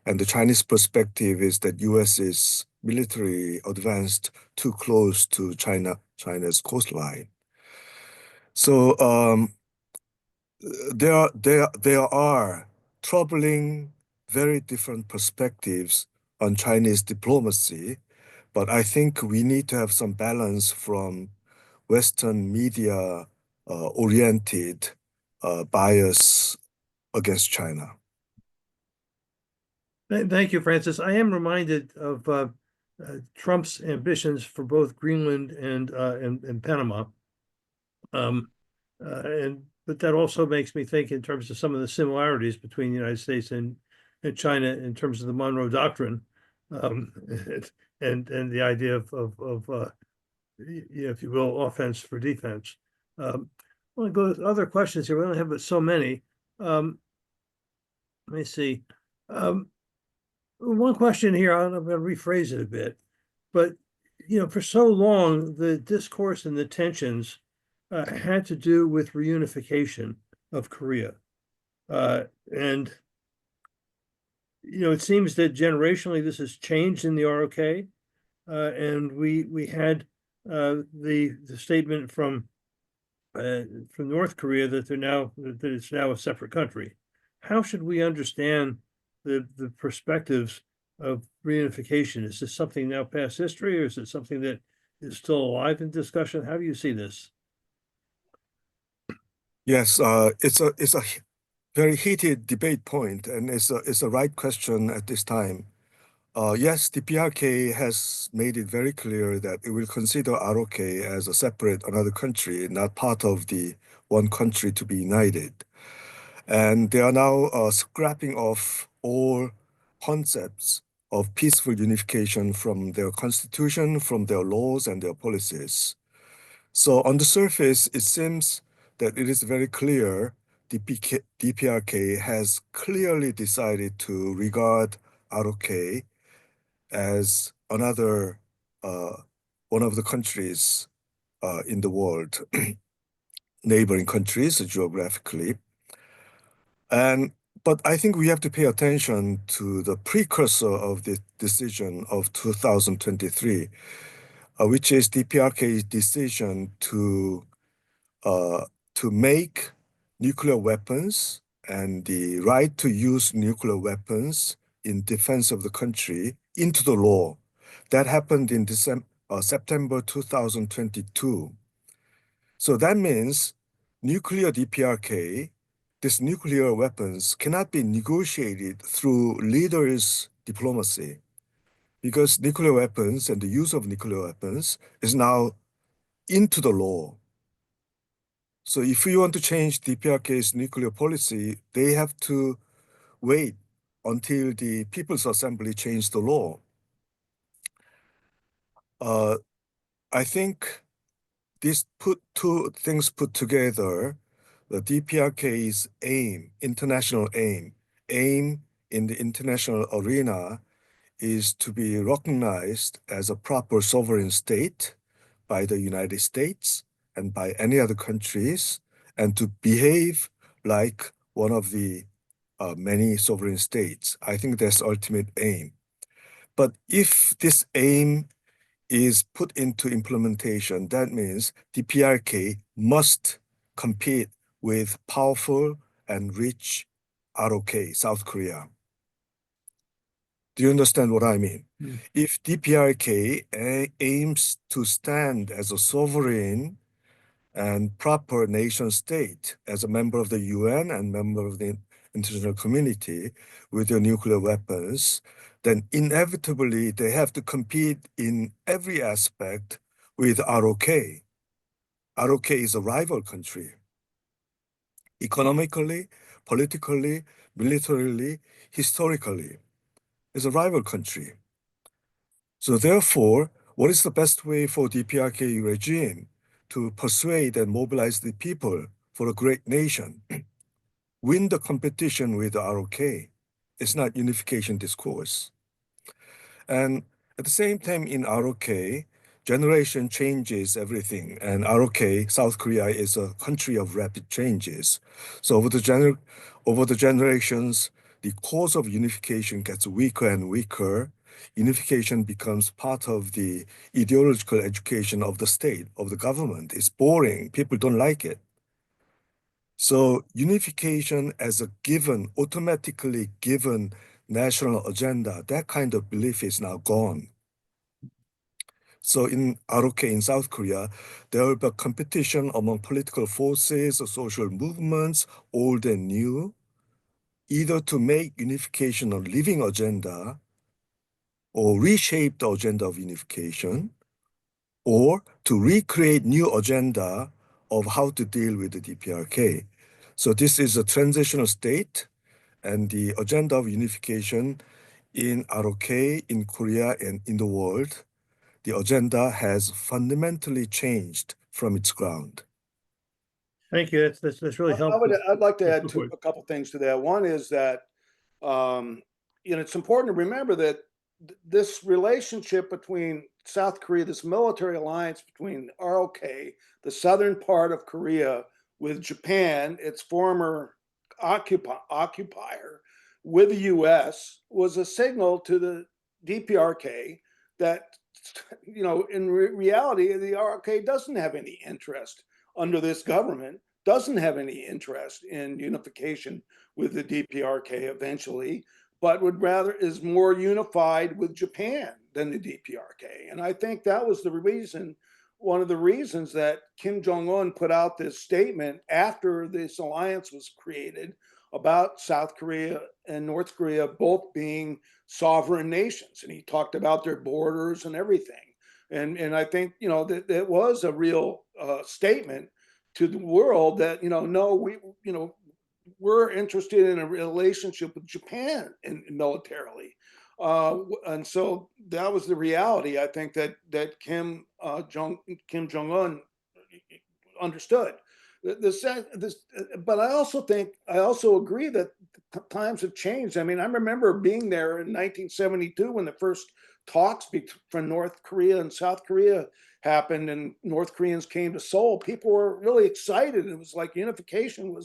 And the Chinese perspective is that U.S. is military advanced too close to China's coastline. So there are troubling, very different perspectives on Chinese diplomacy, but I think we need to have some balance from Western media oriented bias against China. Thank you, Francis. I am reminded of Trump's ambitions for both Greenland and Panama. But that also makes me think in terms of some of the similarities between the United States and China in terms of the Monroe Doctrine, and the idea of if you will, offense for defense. I want to go to other questions here. We only have but so many. Let me see. One question here, I'm going to rephrase it a bit, but for so long, the discourse and the tensions had to do with reunification of Korea. And it seems that generationally this has changed in the ROK. And we had the statement from North Korea that it's now a separate country. How should we understand the perspectives of reunification? Is this something now past history, or is it something that is still alive in discussion? How do you see this? Yes, it's a very heated debate point, and it's a right question at this time. Yes, the PRK has made it very clear that it will consider ROK as a separate another country, not part of the one country to be united. And they are now scrapping off all concepts of peaceful unification from their constitution, from their laws and their policies. So on the surface, it seems that it is very clear DPRK has clearly decided to regard ROK as another one of the countries in the world, neighboring countries geographically. But I think we have to pay attention to the precursor of the decision of 2023, which is DPRK's decision to make nuclear weapons and the right to use nuclear weapons in defense of the country into the law. That happened in September 2022. So that means nuclear DPRK, these nuclear weapons cannot be negotiated through leaders' diplomacy, because nuclear weapons and the use of nuclear weapons is now into the law. So if we want to change DPRK's nuclear policy, they have to wait until the People's Assembly change the law. I think these two things put together, the DPRK's international aim in the international arena is to be recognized as a proper sovereign state by the United States and by any other countries, and to behave like one of the many sovereign states. I think that's the ultimate aim. But if this aim is put into implementation, that means the PRK must compete with powerful and rich ROK, South Korea. Do you understand what I mean? Mm. If DPRK aims to stand as a sovereign and proper nation state, as a member of the UN and member of the international community with their nuclear weapons, then inevitably they have to compete in every aspect with ROK. ROK is a rival country. Economically, politically, militarily, historically, is a rival country. So therefore, what is the best way for DPRK regime to persuade and mobilize the people for a great nation? Win the competition with the ROK. It's not unification discourse. And at the same time in ROK, generation changes everything. And ROK, South Korea, is a country of rapid changes. So over the generations, the cause of unification gets weaker and weaker. Unification becomes part of the ideological education of the state, of the government. It's boring. People don't like it. So unification as a given, automatically given national agenda, that kind of belief is now gone. So in ROK in South Korea, there will be a competition among political forces or social movements, old and new, either to make unification a living agenda or reshape the agenda of unification, or to recreate new agenda of how to deal with the DPRK. So this is a transitional state, and the agenda of unification in ROK, in Korea, and in the world, the agenda has fundamentally changed from its ground. Thank you. That's really helpful. I'd like to add Go for it. a couple things to that. One is that it's important to remember that this relationship between South Korea, this military alliance between ROK, the southern part of Korea, with Japan, its former occupier, with the US, was a signal to the DPRK that, in reality, the ROK doesn't have any interest under this government, doesn't have any interest in unification with the DPRK eventually, but is more unified with Japan than the DPRK. And I think that was one of the reasons that Kim Jong-un put out this statement after this alliance was created about South Korea and North Korea both being sovereign nations. And he talked about their borders and everything. And I think, that it was a real statement to the world that, no, we're interested in a relationship with Japan militarily. And so that was the reality, I think, that Kim Jong-un understood. But I also agree that times have changed. I mean, I remember being there in 1972 when the first talks between North Korea and South Korea happened, and North Koreans came to Seoul. People were really excited. It was like unification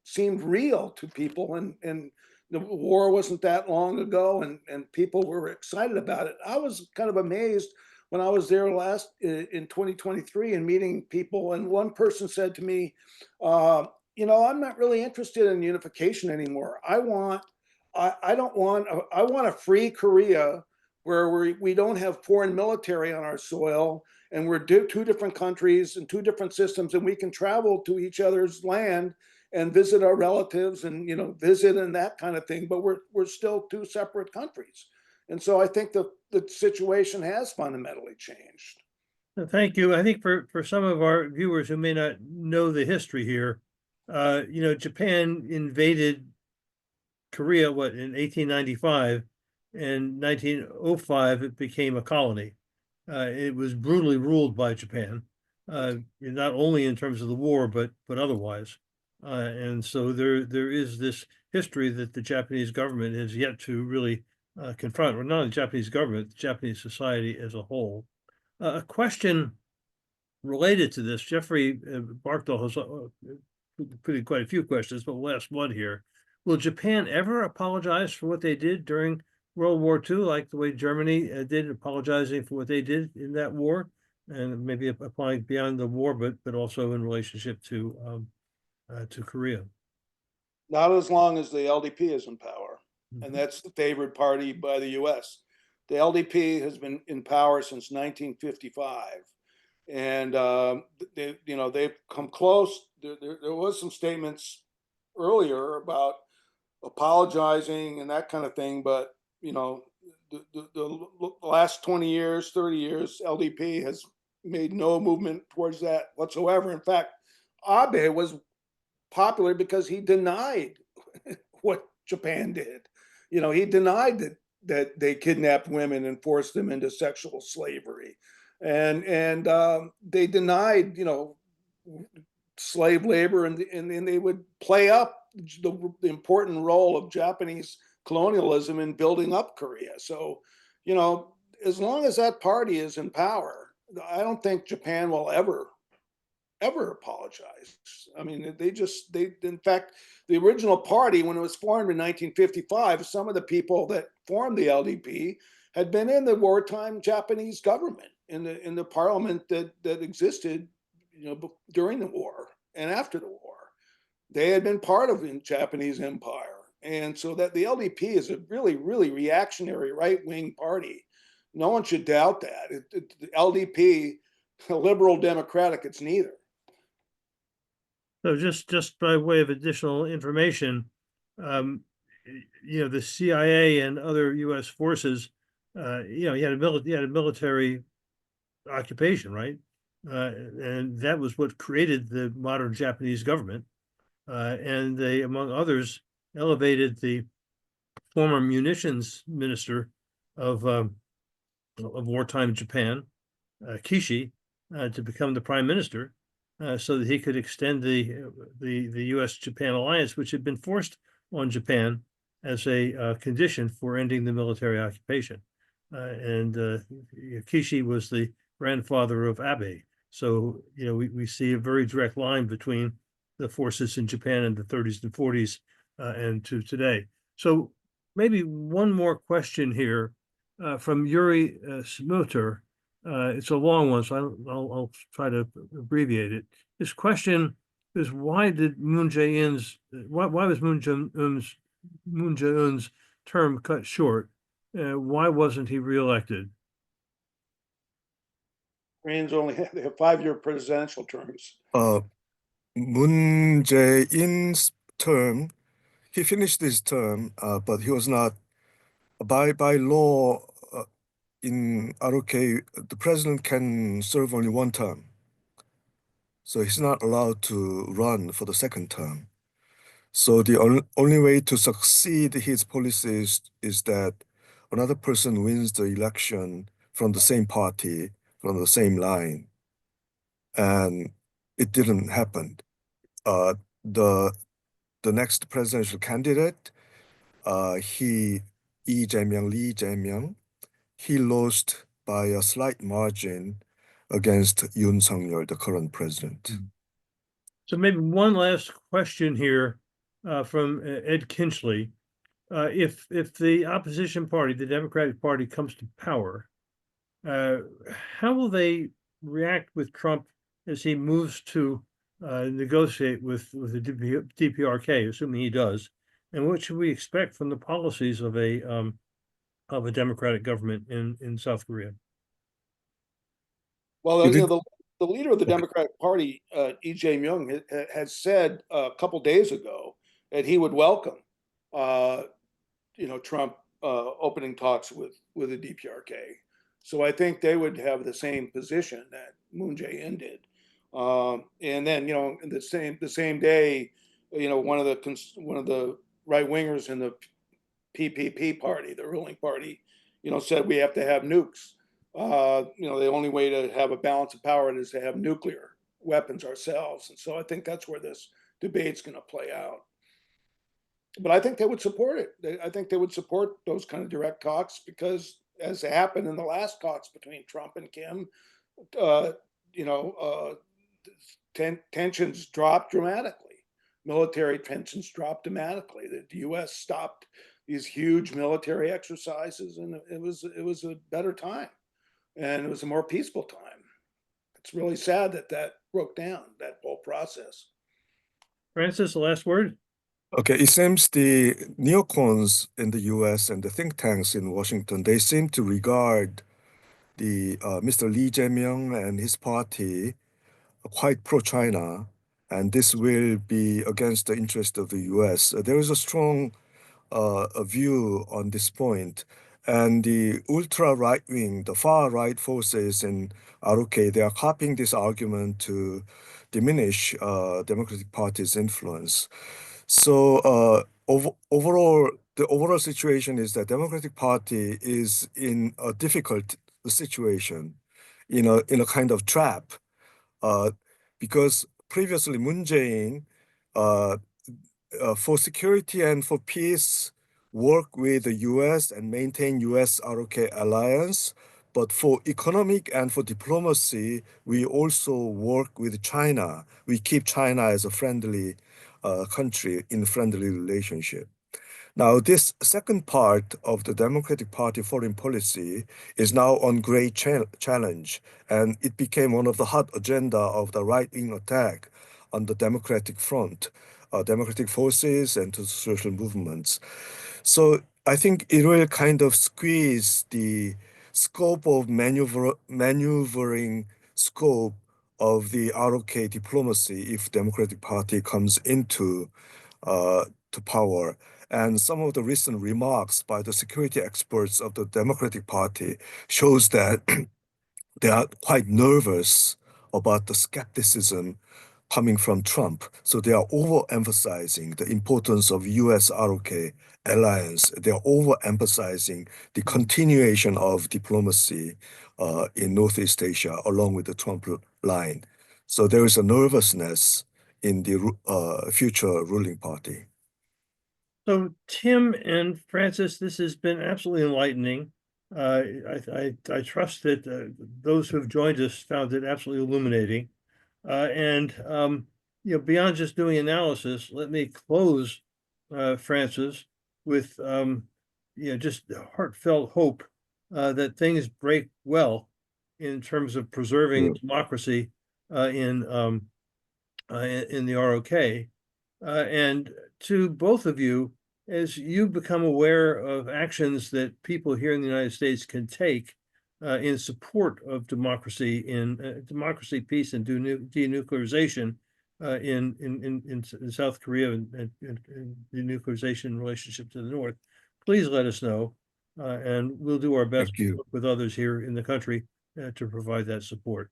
seemed real to people, and the war wasn't that long ago, and people were excited about it. I was kind of amazed when I was there in 2023 and meeting people, and one person said to me, I'm not really interested in unification anymore. I want a free Korea where we don't have foreign military on our soil, and we're two different countries and two different systems, and we can travel to each other's land and visit our relatives and visit and that kind of thing, but we're still two separate countries. And so I think the situation has fundamentally changed. Thank you. I think for some of our viewers who may not know the history here, Japan invaded Korea, in 1895, and 1905 it became a colony. It was brutally ruled by Japan, not only in terms of the war, but otherwise. And so there is this history that the Japanese government has yet to really confront, or not only the Japanese government, the Japanese society as a whole. A question related to this, Jeffrey Barkdale has put in quite a few questions, but we'll ask one here. Will Japan ever apologize for what they did during World War II, like the way Germany did, apologizing for what they did in that war, and maybe applying beyond the war, but also in relationship to Korea? Not as long as the LDP is in power, and that's the favored party by the U.S. The LDP has been in power since 1955, and they've come close. There was some statements earlier about apologizing and that kind of thing, but the last 20 years, 30 years, LDP has made no movement towards that whatsoever. In fact, Abe was popular because he denied what Japan did. He denied that they kidnapped women and forced them into sexual slavery, and they denied slave labor, and they would play up the important role of Japanese colonialism in building up Korea. So, as long as that party is in power, I don't think Japan will ever apologize. I mean, in fact, the original party, when it was formed in 1955, some of the people that formed the LDP had been in the wartime Japanese government, in the parliament that existed, during the war and after the war. They had been part of the Japanese empire. And so that the LDP is a really, really reactionary right-wing party. No one should doubt that. The LDP, liberal democratic, it's neither. So just by way of additional information, the CIA and other U.S. forces, you had a military occupation, right? And that was what created the modern Japanese government. And they, among others, elevated the former munitions minister of wartime Japan, Kishi, to become the prime minister, so that he could extend the U.S.-Japan alliance, which had been forced on Japan as a condition for ending the military occupation. And Kishi was the grandfather of Abe. So, we see a very direct line between the forces in Japan in the 30s and 40s and to today. So maybe one more question here from Yuri Smuter. It's a long one, so I'll try to abbreviate it. His question is, why was Moon Jae-in's term cut short. Why wasn't he reelected? Koreans only they have 5-year presidential terms. Moon Jae-in's term, he finished his term, but he was not, by law, in ROK, the president can serve only one term. So he's not allowed to run for the second term. So the only way to succeed his policies is that another person wins the election from the same party, from the same line. And it didn't happen. The next presidential candidate, Lee Jae-myung, he lost by a slight margin against Yoon Suk-yeol, the current president. So maybe one last question here from Ed Kinchley. If the opposition party, the Democratic Party, comes to power, how will they react with Trump as he moves to negotiate with the DPRK, assuming he does? And what should we expect from the policies of a democratic government in South Korea? Well, the leader of the Democratic Party, Lee Jae-myung, has said a couple days ago that he would welcome, Trump opening talks with the DPRK. So I think they would have the same position that Moon Jae-in did. And then, in the same day, one of the right wingers in the PPP party, the ruling party, said we have to have nukes. The only way to have a balance of power is to have nuclear weapons ourselves. And so I think that's where this debate's going to play out. But I think they would support it. I think they would support those kind of direct talks because, as happened in the last talks between Trump and Kim, tensions dropped dramatically. Military tensions dropped dramatically. The U.S. stopped these huge military exercises, and it was a better time. And it was a more peaceful time. It's really sad that broke down, that whole process. Francis, the last word? Okay, it seems the neocons in the US and the think tanks in Washington, they seem to regard the Mr. Lee Jae-myung and his party quite pro-China, and this will be against the interest of the US. There is a strong a view on this point. And the ultra right wing, the far right forces in ROK, they are copying this argument to diminish Democratic Party's influence. So overall, the overall situation is that Democratic Party is in a difficult situation, in a kind of trap, because previously Moon Jae-in, for security and for peace, work with the US and maintain US-ROK alliance. But for economic and for diplomacy, we also work with China. We keep China as a friendly country in friendly relationship. Now, this second part of the Democratic Party foreign policy is now on great challenge, and it became one of the hot agenda of the right-wing attack on the Democratic front, democratic forces and to social movements. So I think it will kind of squeeze the scope of maneuvering scope of the ROK diplomacy if Democratic Party comes into to power. And some of the recent remarks by the security experts of the Democratic Party shows that they are quite nervous about the skepticism coming from Trump. So they are overemphasizing the importance of US-ROK alliance. They are overemphasizing the continuation of diplomacy in Northeast Asia along with the Trump line. So there is a nervousness in the future ruling party. So Tim and Francis, this has been absolutely enlightening. I trust that those who have joined us found it absolutely illuminating. Beyond just doing analysis, let me close, Francis, with just heartfelt hope that things break well in terms of preserving democracy in the ROK. And to both of you, as you become aware of actions that people here in the United States can take in support of democracy, democracy, peace, and denuclearization in South Korea and denuclearization relationship to the North, please let us know, and we'll do our best Thank you. to work with others here in the country to provide that support.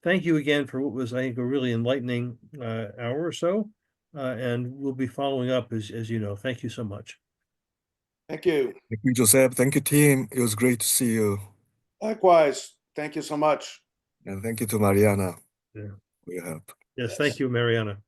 Thank you again for what was, I think, a really enlightening hour or so, and we'll be following up as you know. Thank you so much. Thank you. Thank you, Joseph. Thank you, team. It was great to see you. Likewise. Thank you so much. And thank you to Mariana Yeah. for your help. Yes, thank you, Mariana.